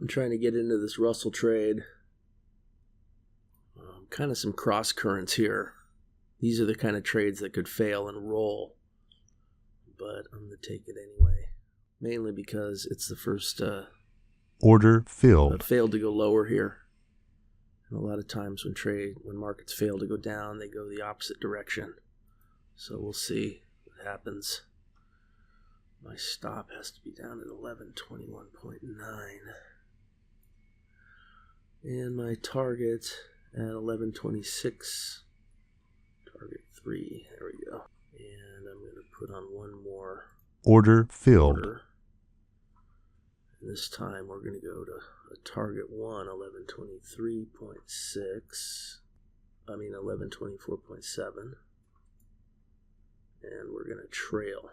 I'm trying to get into this Russell trade. Kind of some cross currents here. These are the kind of trades that could fail and roll, but I'm going to take it anyway, mainly because it's the first order filled. Failed to go lower here. And a lot of times when markets fail to go down, they go the opposite direction. So we'll see what happens. My stop has to be down at 1121.9. And my target at 1126. Target 3. There we go. And I'm going to put on one more order filled. order. And this time we're going to go to a target 1, 1124.7. And we're going to trail.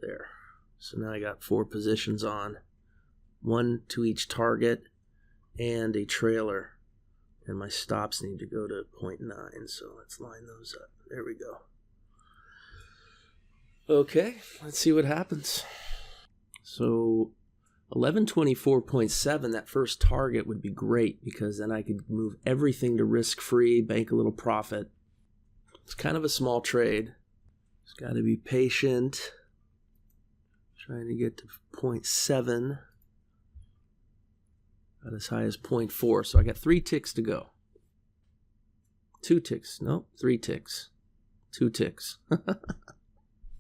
There. So now I got 4 positions on. 1 to each target and a trailer. And my stops need to go to 0.9. So let's line those up. There we go. Okay, let's see what happens. So 1124.7, that first target would be great because then I could move everything to risk-free, bank a little profit. It's kind of a small trade. Just got to be patient. Trying to get to 0.7. Got as high as 0.4. So I got 3 ticks to go. 2 ticks. No, 3 ticks. 2 ticks.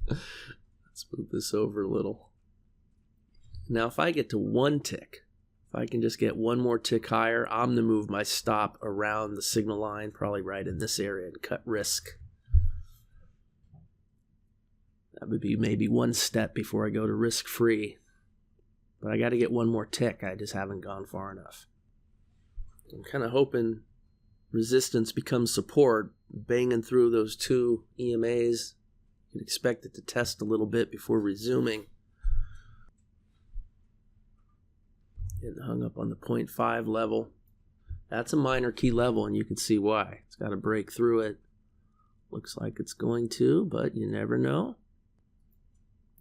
Let's move this over a little. Now, if I get to 1 tick, if I can just get 1 more tick higher, I'm going to move my stop around the signal line, probably right in this area, and cut risk. That would be maybe 1 step before I go to risk-free. But I got to get 1 more tick. I just haven't gone far enough. I'm kind of hoping resistance becomes support, banging through those 2 EMAs. You'd expect it to test a little bit before resuming. Getting hung up on the 0.5 level. That's a minor key level, and you can see why. It's got to break through it. Looks like it's going to, but you never know.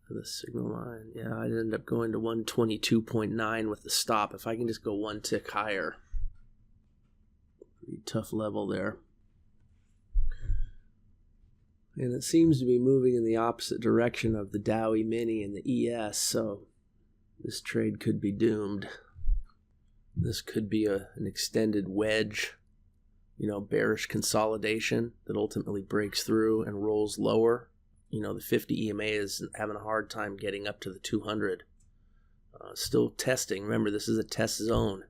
The signal line. Yeah, I'd end up going to 122.9 with the stop. If I can just go 1 tick higher. Pretty tough level there. And it seems to be moving in the opposite direction of the Dow eMini and the ES, so this trade could be doomed. This could be an extended wedge, bearish consolidation that ultimately breaks through and rolls lower. The 50 EMA is having a hard time getting up to the 200. Still testing. Remember, this is a test zone,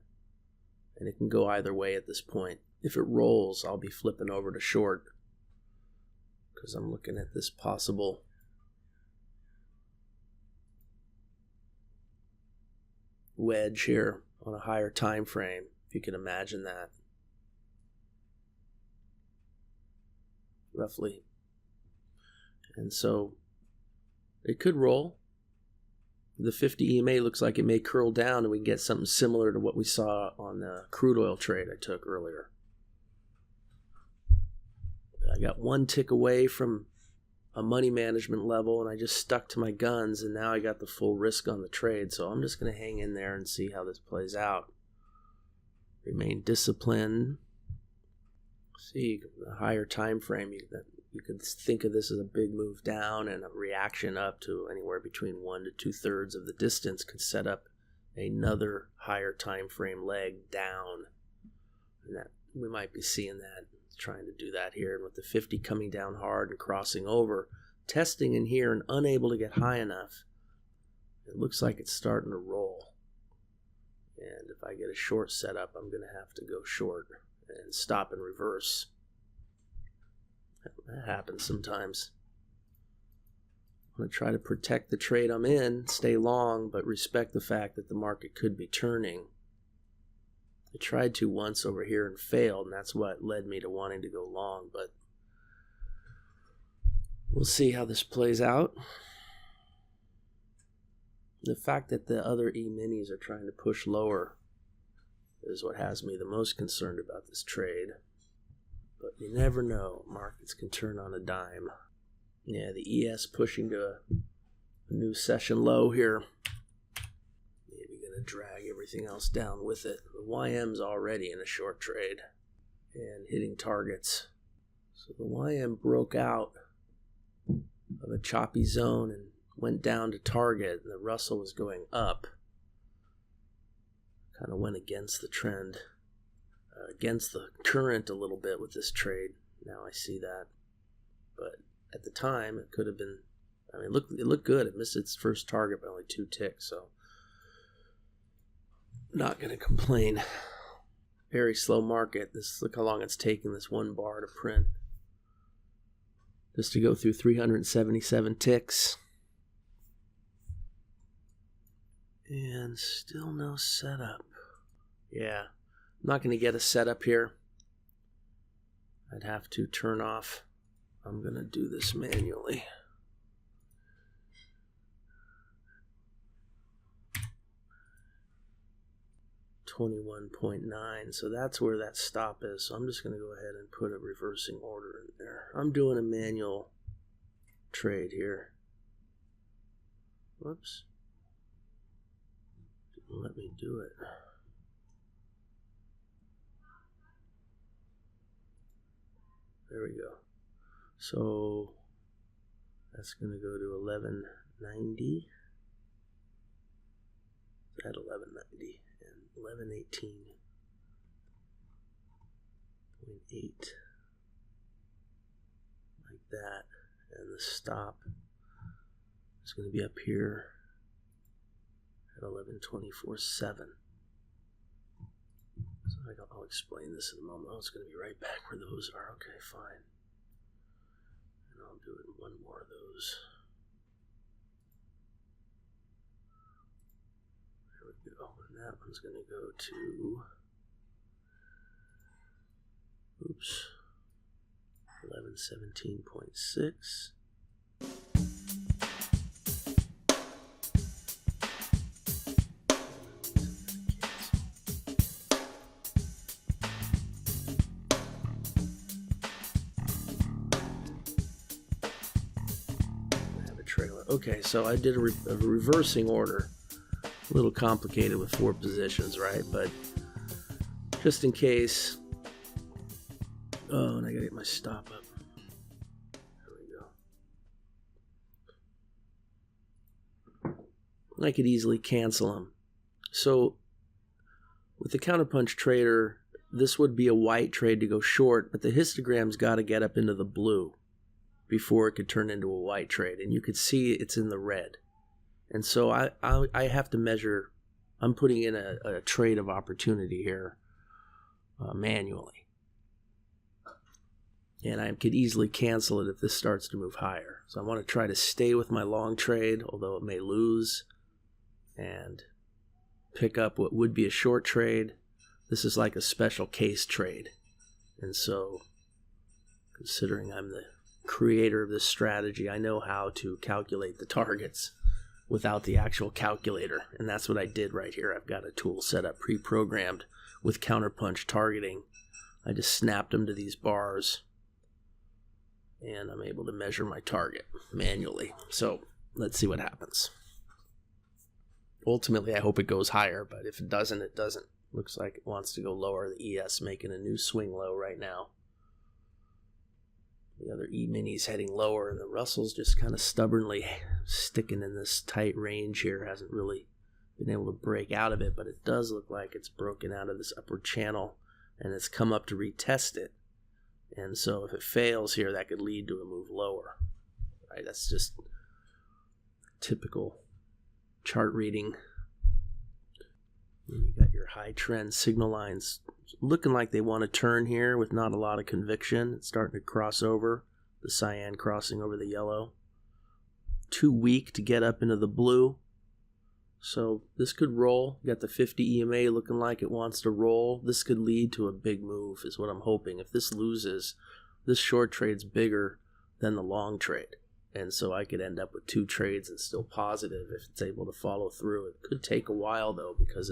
and it can go either way at this point. If it rolls, I'll be flipping over to short because I'm looking at this possible wedge here on a higher time frame, if you can imagine that. Roughly. And so it could roll. The 50 EMA looks like it may curl down and we can get something similar to what we saw on the crude oil trade I took earlier. I got 1 tick away from a money management level and I just stuck to my guns, and now I got the full risk on the trade. So I'm just going to hang in there and see how this plays out. Remain disciplined. See, a higher time frame, you could think of this as a big move down, and a reaction up to anywhere between 1 to 2/3 of the distance could set up another higher time frame leg down. And that we might be seeing that, trying to do that here. And with the 50 coming down hard and crossing over, testing in here and unable to get high enough, it looks like it's starting to roll. And if I get a short setup, I'm going to have to go short and stop and reverse. That happens sometimes. I'm going to try to protect the trade I'm in, stay long, but respect the fact that the market could be turning. I tried to once over here and failed, and that's what led me to wanting to go long, but we'll see how this plays out. The fact that the other E-minis are trying to push lower is what has me the most concerned about this trade. But you never know. Markets can turn on a dime. Yeah, the ES pushing to a new session low here. Maybe going to drag everything else down with it. The YM's already in a short trade and hitting targets. So the YM broke out of a choppy zone and went down to target, and the Russell was going up. Kind of went against the trend, against the current a little bit with this trade. Now I see that. But at the time, it could have been, I mean, it looked good. It missed its first target by only 2 ticks, so not going to complain. Very slow market. Look how long it's taken this one bar to print. Just to go through 377 ticks. And still no setup. Yeah, I'm not going to get a setup here. I'd have to turn off. I'm going to do this manually. $21.9, so that's where that stop is. So I'm just going to go ahead and put a reversing order in there. I'm doing a manual trade here. Whoops. Didn't let me do it. There we go. So that's going to go to 1190. At 1190 and 1118.8, like that, and the stop is going to be up here at 1124.7. So I'll explain this in a moment. Oh, it's going to be right back where those are. Okay, fine. And I'll do it in one more of those. There we go. And that one's going to go to, oops, 1117.6. Okay, so I did a reversing order. A little complicated with 4 positions, right? But just in case. Oh, and I gotta get my stop up. There we go. I could easily cancel them. So with the counterpunch trader, this would be a white trade to go short, but the histogram's got to get up into the blue before it could turn into a white trade, and you could see it's in the red. And so I have to measure. I'm putting in a trade of opportunity here manually, and I could easily cancel it if this starts to move higher. So I want to try to stay with my long trade, although it may lose, and pick up what would be a short trade. This is like a special case trade, and so considering I'm the creator of this strategy, I know how to calculate the targets without the actual calculator, and that's what I did right here. I've got a tool set up pre-programmed with counterpunch targeting. I just snapped them to these bars, and I'm able to measure my target manually. So let's see what happens. Ultimately, I hope it goes higher, but if it doesn't, it doesn't. Looks like it wants to go lower. The ES making a new swing low right now. The other eMini's heading lower, and the Russell's just kind of stubbornly sticking in this tight range here. Hasn't really been able to break out of it, but it does look like it's broken out of this upward channel, and it's come up to retest it. And so if it fails here, that could lead to a move lower. Right? That's just typical chart reading. And you got your high trend signal lines looking like they want to turn here with not a lot of conviction. It's starting to cross over, the cyan crossing over the yellow. Too weak to get up into the blue. So this could roll. You got the 50 EMA looking like it wants to roll. This could lead to a big move is what I'm hoping. If this loses, this short trade's bigger than the long trade. And so I could end up with 2 trades and still positive if it's able to follow through. It could take a while, though, because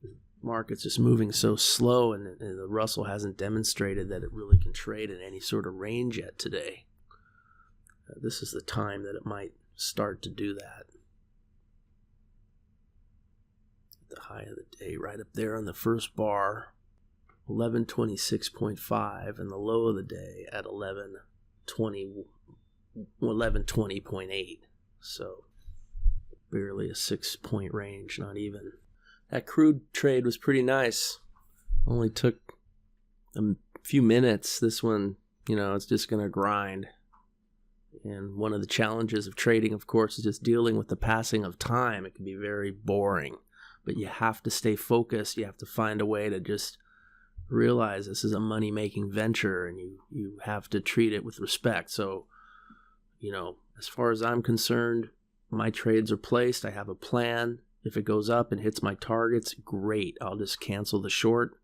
the market's just moving so slow, and the Russell hasn't demonstrated that it really can trade in any sort of range yet today. This is the time that it might start to do that. high of the day right up there on the first bar, 1126.5, and the low of the day at 1120.8. So barely a 6-point range, not even. That crude trade was pretty nice. Only took a few minutes. This one, it's just going to grind. And one of the challenges of trading, of course, is just dealing with the passing of time. It can be very boring, but you have to stay focused. You have to find a way to just realize this is a money-making venture, and you have to treat it with respect. So, as far as I'm concerned, my trades are placed. I have a plan. If it goes up and hits my targets, great. I'll just cancel the short.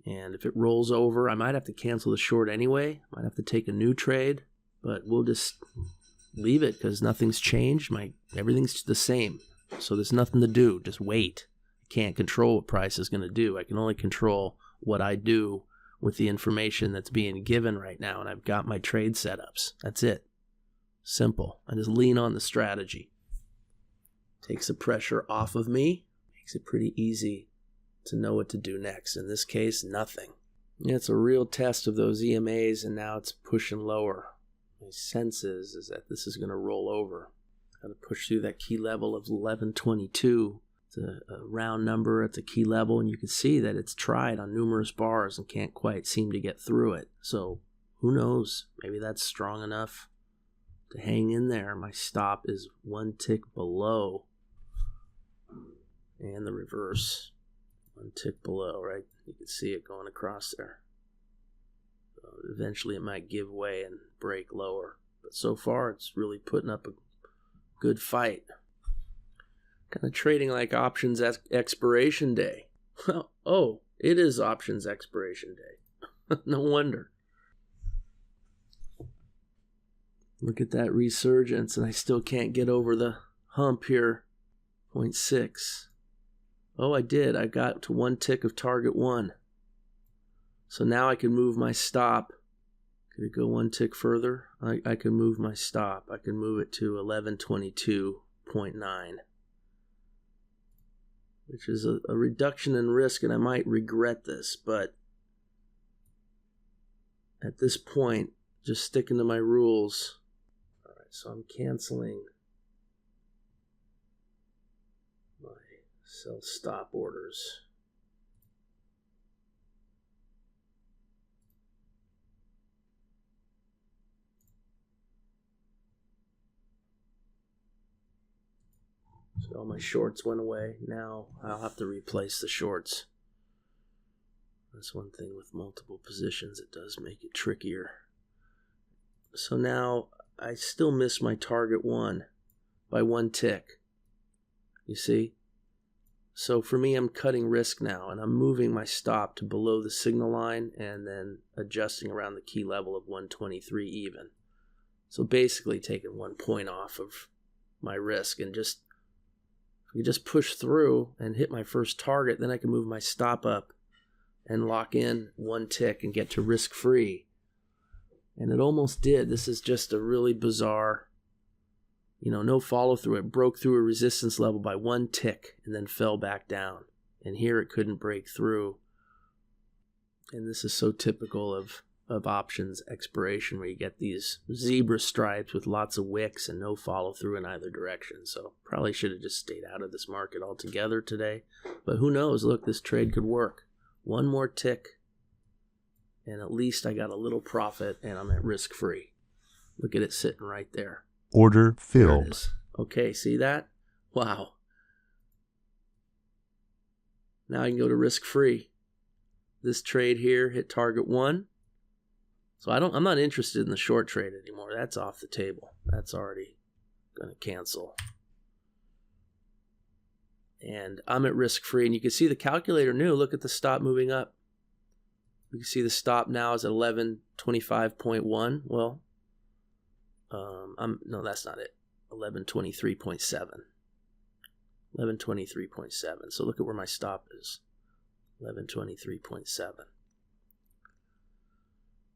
And if it rolls over, I might have to cancel the short anyway. Might have to take a new trade. But we'll just leave it because nothing's changed. Everything's the same. So there's nothing to do. Just wait. I can't control what price is going to do. I can only control what I do with the information that's being given right now. And I've got my trade setups. That's it. Simple. I just lean on the strategy. Takes the pressure off of me. Makes it pretty easy to know what to do next. In this case, nothing. It's a real test of those EMAs, and now it's pushing lower. My sense is that this is going to roll over. Got to push through that key level of 1122. It's a round number at the key level, and you can see that it's tried on numerous bars and can't quite seem to get through it. So who knows? Maybe that's strong enough to hang in there. My stop is one tick below, and the reverse one tick below, right? You can see it going across there. Eventually it might give way and break lower. But so far it's really putting up a good fight. Kind of trading like options expiration day. Oh, it is options expiration day. No wonder. Look at that resurgence, and I still can't get over the hump here. 0.6. Oh, I did. I got to one tick of target 1. So now I can move my stop. Could it go one tick further? I can move my stop. I can move it to 1122.9, which is a reduction in risk, and I might regret this, but at this point, just sticking to my rules. All right, so I'm canceling my sell stop orders. So all my shorts went away. Now I'll have to replace the shorts. That's one thing with multiple positions. It does make it trickier. So now I still miss my target 1 by 1 tick. You see? So for me, I'm cutting risk now, and I'm moving my stop to below the signal line and then adjusting around the key level of 123 even. So basically taking 1 point off of my risk, and just push through and hit my first target, then I can move my stop up and lock in 1 tick and get to risk free. And it almost did. This is just a really bizarre, no follow through. It broke through a resistance level by 1 tick and then fell back down. And here it couldn't break through. And this is so typical of options expiration, where you get these zebra stripes with lots of wicks and no follow through in either direction. So probably should have just stayed out of this market altogether today. But who knows? Look, this trade could work. 1 more tick, and at least I got a little profit, and I'm at risk free. Look at it sitting right there. Order There it filled. is. Okay, see that? Wow. Now I can go to risk free. This trade here hit target 1. So I'm not interested in the short trade anymore. That's off the table. That's already going to cancel. And I'm at risk free. And you can see the calculator knew. Look at the stop moving up. You can see the stop now is at 1125.1. Well, no, that's not it. 1123.7. 1123.7. So look at where my stop is. 1123.7.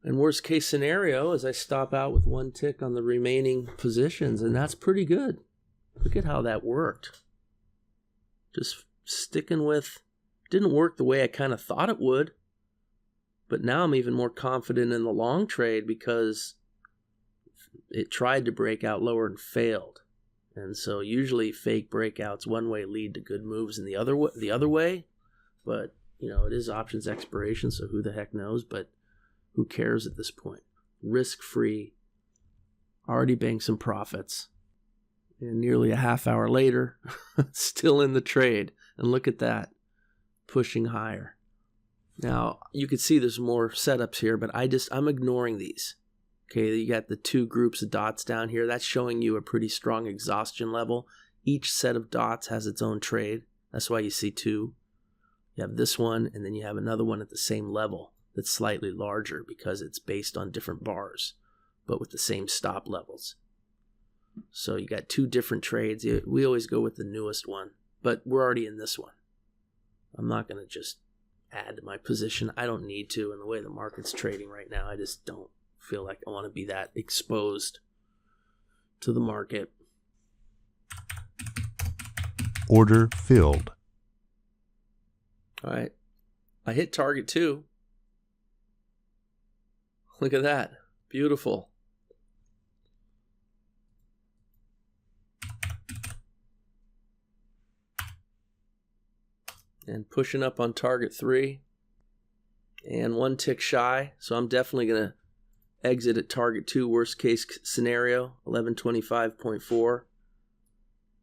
And worst case scenario is I stop out with 1 tick on the remaining positions, and that's pretty good. Look at how that worked. sticking with, didn't work the way I kind of thought it would. But now I'm even more confident in the long trade because it tried to break out lower and failed. And so usually fake breakouts one way lead to good moves in the other way. But, you know, it is options expiration, so who the heck knows? But who cares at this point? Risk-free, already banked some profits. And nearly a half hour later, still in the trade. And look at that, pushing higher. Now, you can see there's more setups here, but I'm ignoring these. Okay, you got the two groups of dots down here. That's showing you a pretty strong exhaustion level. Each set of dots has its own trade. That's why you see two. You have this one, and then you have another one at the same level that's slightly larger because it's based on different bars, but with the same stop levels. So you got two different trades. We always go with the newest one, but we're already in this one. I'm not going to just add to my position. I don't need to. In the way the market's trading right now, I just don't feel like I want to be that exposed to the market. Order filled. All right. I hit target 2. Look at that. Beautiful. And pushing up on target 3. And one tick shy. So I'm definitely going to exit at target 2, worst case scenario, 1125.4.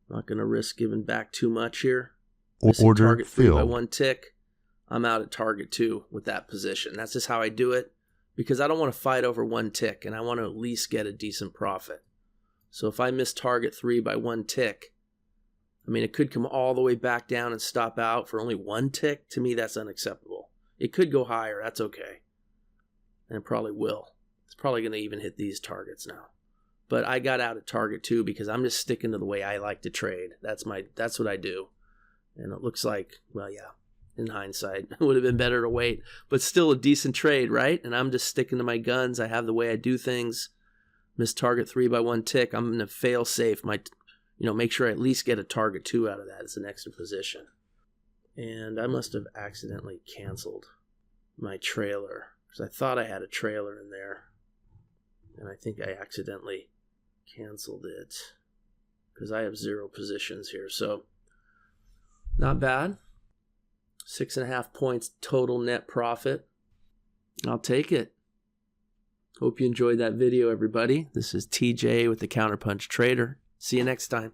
Not going to risk giving back too much here. Order target 3 by filled. one tick. I'm out at target 2 with that position. That's just how I do it because I don't want to fight over one tick and I want to at least get a decent profit. So if I miss target 3 by one tick, I mean, it could come all the way back down and stop out for only one tick. To me, that's unacceptable. It could go higher. That's okay. And it probably will. It's probably going to even hit these targets now. But I got out at target 2 because I'm just sticking to the way I like to trade. That's what I do. And it looks like, well, yeah, in hindsight, it would have been better to wait. But still a decent trade, right? And I'm just sticking to my guns. I have the way I do things. Miss target 3 by one tick. I'm going to fail safe. Make sure I at least get a target 2 out of that as an extra position. And I must have accidentally canceled my trailer because I thought I had a trailer in there. And I think I accidentally canceled it because I have 0 positions here. So not bad. 6.5 points total net profit. I'll take it. Hope you enjoyed that video, everybody. This is TJ with the Counterpunch Trader. See you next time.